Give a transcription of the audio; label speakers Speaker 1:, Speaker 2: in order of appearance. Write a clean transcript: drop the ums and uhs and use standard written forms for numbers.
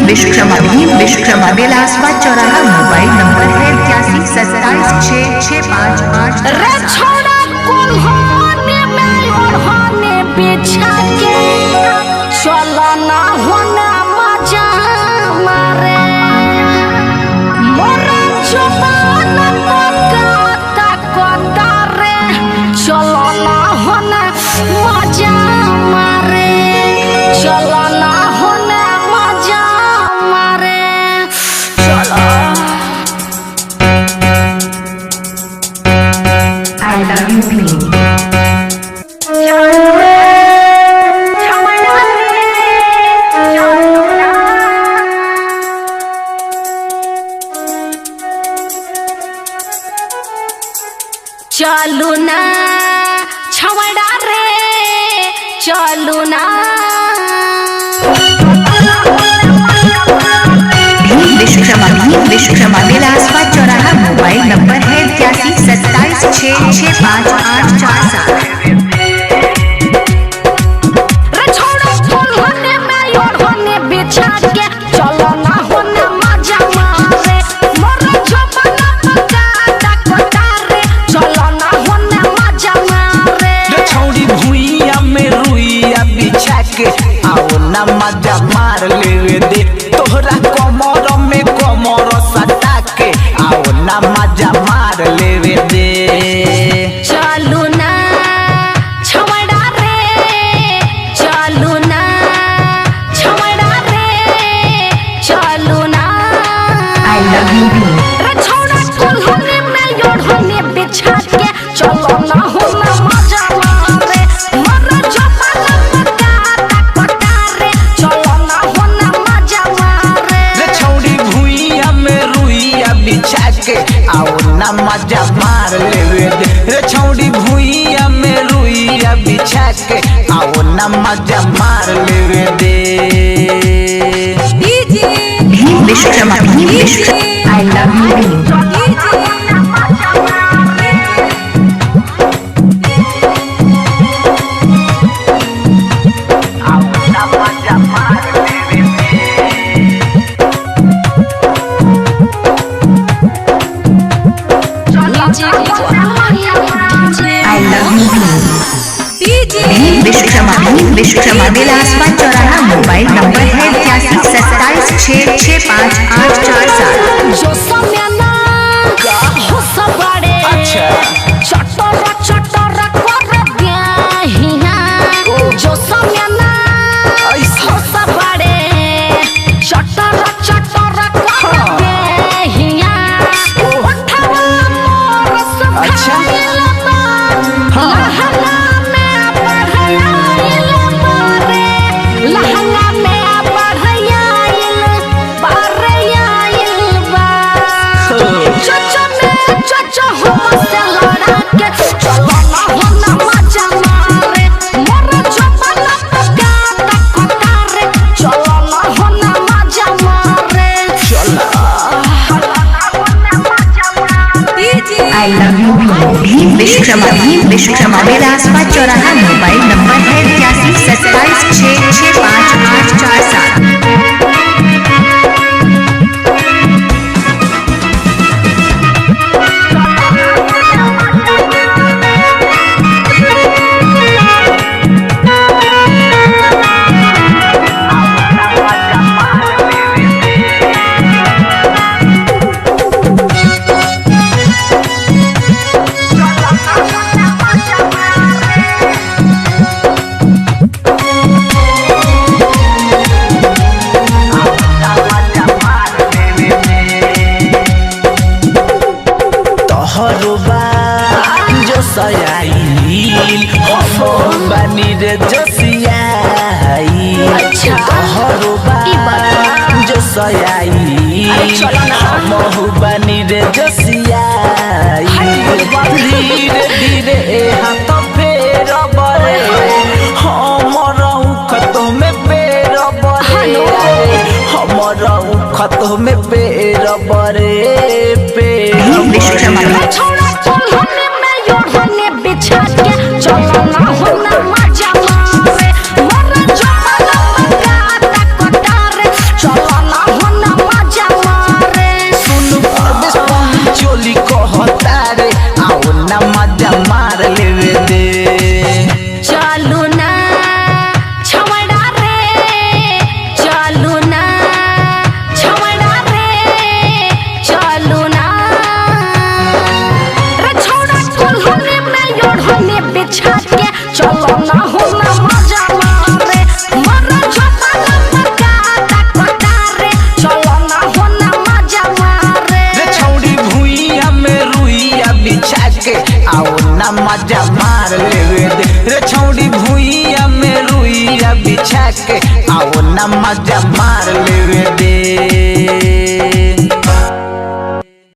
Speaker 1: विश्वकर्मा बेलासवा चौराहा। Mobile number है
Speaker 2: 86 चलू ना छवड़ा रे चलू ना।
Speaker 1: विश्वकर्मा बेलासवा चौराहा। मोबाइल नंबर है 812766584847।
Speaker 3: मजा मार ले दे तोहरा कमर में कमर सटा के आओ ना मजा मार ले दे।
Speaker 2: चलू ना छवड़ा रे चलू ना छवड़ा रे चलू ना।
Speaker 1: आई लव यू
Speaker 2: रे छोड़ा कोल्हने में योड़ने बिछा के चलो ना हो ना मजा मारे मर जपना पका पका रे चलो ना हो ना मजा मारे।
Speaker 3: रे छौड़ी भुइया में रुइया बिछा के आओ ना मजा मार ले दे। रे छौड़ी भुइया में रुइया बिछा के आओ ना मजा मार ले दे।
Speaker 1: Vishwakarma I love you. Vishwakarma Belaswa चौराहा। मोबाइल नंबर है 812766584847।
Speaker 2: जो समय ना हो सबड़े चटोरा चटोरा कर दिया हिया। जो समय ना हो सबड़े चटोरा चटोरा कर दिया हिया। उठावा मोर सब लहंगा में बढ़िया चचा हो से लड़ा के चलो ना हो ना मजा मारे मोर चपला पका पका रे चलो ना हो ना मजा मारे।
Speaker 1: I love you. Vishwakarma Belaswa चौराहा। मोबाइल नंबर है 812766584847।
Speaker 3: बानी रे जोसियाई जोसियाई महू बानी रे जोसियाई। धीरे धीरे हाथ फेर बरे हमर उखत में पेर बरे हमर उखत में पेर बरे
Speaker 2: बिछा के चलो ना हो ना मजा मारे मोर जपला पका पका रे चलो ना बिछा के चलो ना हो ना मजा मारे मरा चौपाला पकाता कटारे चलो ना हो ना मजा मारे
Speaker 3: रे छौड़ी भुइया में रुइया बिछा के आओ ना मजा मार लेवे दे रे छौड़ी भुइया में रुइया बिछा के आओ ना मजा मार लेवे दे।